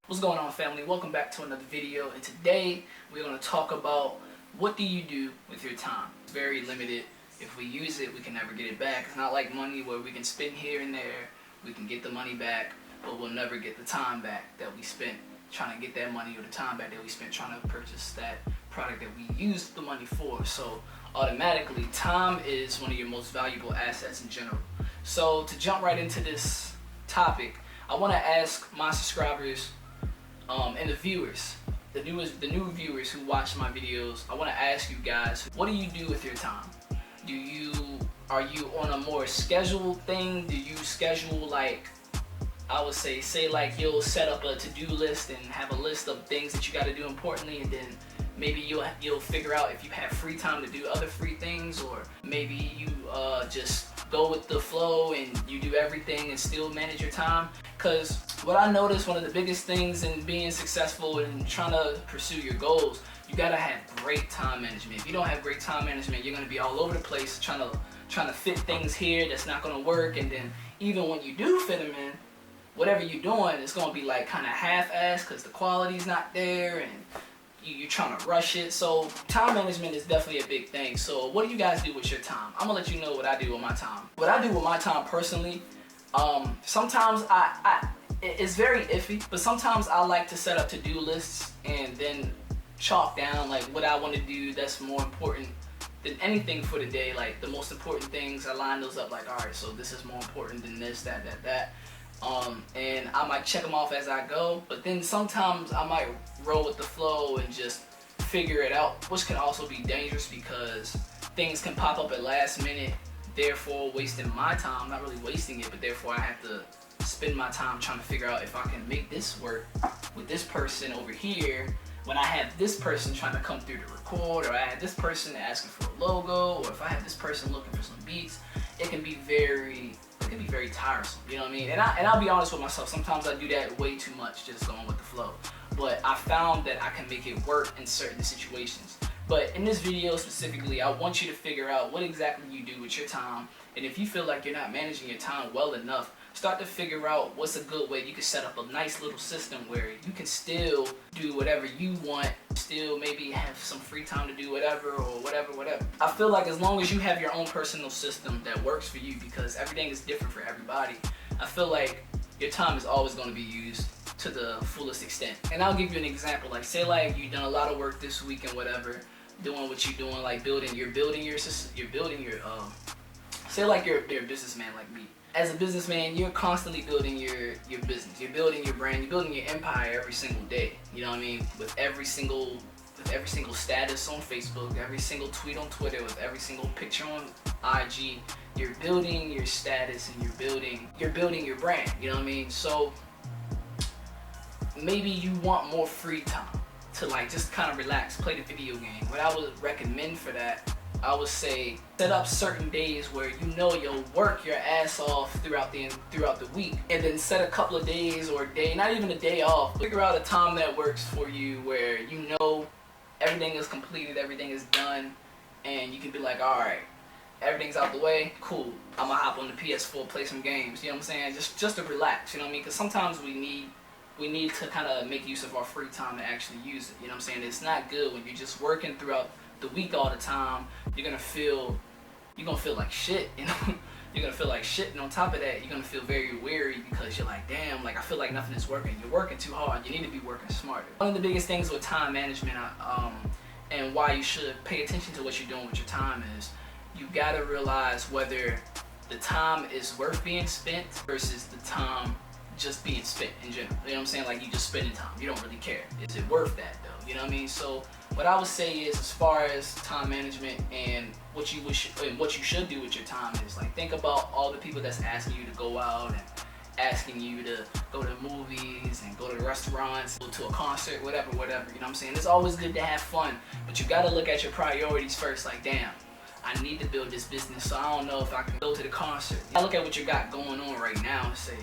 What's going on, family? Welcome back to another video, and today we're going to talk about what do you do with your time. It's very limited. If we use it, we can never get it back. It's not like money where we can spend here and there, we can get the money back, but we'll never get the time back that we spent trying to get that money, or the time back that we spent trying to purchase that product that we used the money for. So automatically, time is one of your most valuable assets in general. So to jump right into this topic, I want to ask my subscribers and the viewers, the new viewers who watch my videos, I want to ask you guys, what do you do with your time? Are you on a more scheduled thing? Do you schedule, like, I would say like you'll set up a to-do list and have a list of things that you got to do importantly, and then maybe you'll figure out if you have free time to do other free things, or maybe you just go with the flow and you do everything and still manage your time. Because what I noticed, one of the biggest things in being successful and trying to pursue your goals, you gotta have great time management. If you don't have great time management, you're gonna be all over the place trying to fit things here that's not gonna work, and then even when you do fit them in, whatever you're doing, it's gonna be like kind of half-assed because the quality's not there and you're trying to rush it. So time management is definitely a big thing. So what do you guys do with your time? I'm gonna let you know what I do with my time. What I do with my time personally, sometimes it's very iffy, but sometimes I like to set up to-do lists and then chalk down like what I want to do that's more important than anything for the day. Like the most important things, I line those up like, all right, so this is more important than this, that. And I might check them off as I go, but then sometimes I might roll with the flow and just figure it out, which can also be dangerous because things can pop up at last minute, therefore wasting my time. Not really wasting it, but therefore I have to spend my time trying to figure out if I can make this work with this person over here when I have this person trying to come through to record, or I have this person asking for a logo, or if I have this person looking for some beats. It can be very tiresome, you know what I mean? And I'll be honest with myself, sometimes I do that way too much, just going with the flow. But I found that I can make it work in certain situations. But in this video specifically, I want you to figure out what exactly you do with your time. And if you feel like you're not managing your time well enough, start to figure out what's a good way you can set up a nice little system where you can still do whatever you want, still maybe have some free time to do whatever or whatever. I feel like as long as you have your own personal system that works for you, because everything is different for everybody, I feel like your time is always going to be used to the fullest extent. And I'll give you an example. Like, say like you've done a lot of work this week and whatever, doing what you're doing, like you're building your say like you're a businessman like me. As a businessman, you're constantly building your business. You're building your brand. You're building your empire every single day. You know what I mean? With every single status on Facebook, every single tweet on Twitter, with every single picture on IG, you're building your status and you're building your brand. You know what I mean? So maybe you want more free time to like just kind of relax, play the video game. What I would recommend for that, I would say set up certain days where you know you'll work your ass off throughout the week, and then set a couple of days or a day, not even a day off. Figure out a time that works for you where you know everything is completed, everything is done, and you can be like, all right, everything's out the way, cool. I'm gonna hop on the PS4, play some games. You know what I'm saying? Just to relax. You know what I mean? Because sometimes we need to kind of make use of our free time to actually use it. You know what I'm saying? It's not good when you're just working throughout the week all the time. You're gonna feel like shit, you know. You're gonna feel like shit, and on top of that, you're gonna feel very weary because you're like, damn, like I feel like nothing is working. You're working too hard. You need to be working smarter. One of the biggest things with time management, and why you should pay attention to what you're doing with your time, is you gotta realize whether the time is worth being spent versus the time just being spent in general. You know what I'm saying? Like, you just spending time. You don't really care. Is it worth that though? You know what I mean? So what I would say is, as far as time management and what you should do with your time, is like, think about all the people that's asking you to go out and asking you to go to movies and go to restaurants, go to a concert, whatever. You know what I'm saying? It's always good to have fun, but you gotta look at your priorities first. Like, damn, I need to build this business, so I don't know if I can go to the concert. I look at what you got going on right now and say,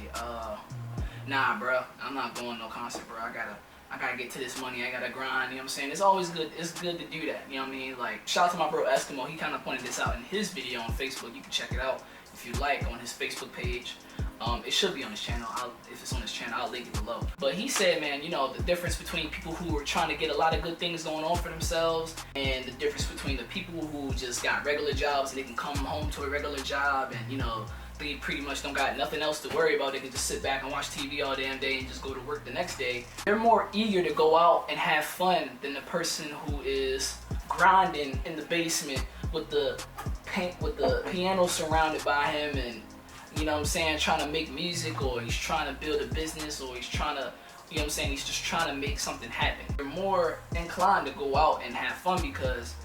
nah, bro, I'm not going to no concert, bro. I gotta get to this money. I gotta grind. You know what I'm saying? It's always good. It's good to do that. You know what I mean? Like, shout out to my bro Eskimo. He kind of pointed this out in his video on Facebook. You can check it out if you like on his Facebook page. It should be on his channel. If it's on his channel, I'll link it below. But he said, man, you know, the difference between people who are trying to get a lot of good things going on for themselves and the difference between the people who just got regular jobs and they can come home to a regular job and, you know, they pretty much don't got nothing else to worry about. They can just sit back and watch TV all damn day and just go to work the next day. They're more eager to go out and have fun than the person who is grinding in the basement with the piano surrounded by him, and you know what I'm saying, trying to make music, or he's trying to build a business, or he's trying to, you know what I'm saying, he's just trying to make something happen. They're more inclined to go out and have fun because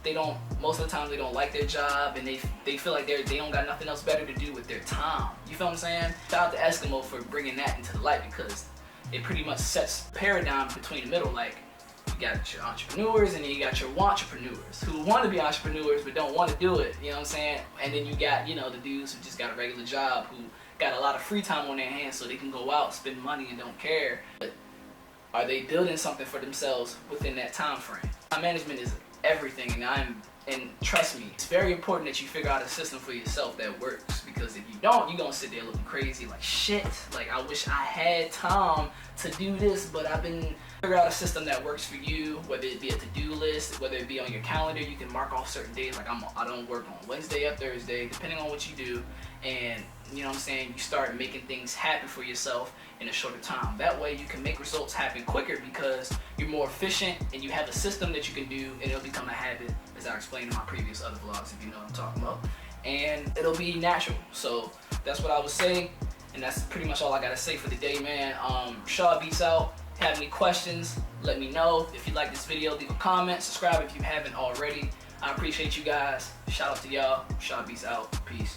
they don't, most of the time they don't like their job, and they feel like they don't got nothing else better to do with their time. You feel what I'm saying? Shout out to Eskimo for bringing that into the light, because it pretty much sets a paradigm between the middle. Like, you got your entrepreneurs and then you got your wantrepreneurs who want to be entrepreneurs but don't want to do it, you know what I'm saying? And then you got, you know, the dudes who just got a regular job who got a lot of free time on their hands so they can go out, spend money, and don't care. But are they building something for themselves within that time frame? Time management is everything, and trust me, it's very important that you figure out a system for yourself that works, because if you don't, you're gonna sit there looking crazy like, shit, like I wish I had time to do this, but figure out a system that works for you, whether it be a to-do list, whether it be on your calendar. You can mark off certain days, like I don't work on Wednesday or Thursday, depending on what you do, and you know what I'm saying, you start making things happen for yourself in a shorter time. That way you can make results happen quicker because you're more efficient and you have a system that you can do, and it'll become a habit, as I explained in my previous other vlogs, if you know what I'm talking about, and it'll be natural. So that's what I would say, and that's pretty much all I gotta say for the day, man. Raeshad Beats out. Have any questions, let me know. If you like this video, leave a comment, subscribe if you haven't already. I appreciate you guys. Shout out to y'all. Raeshad Beats out. Peace.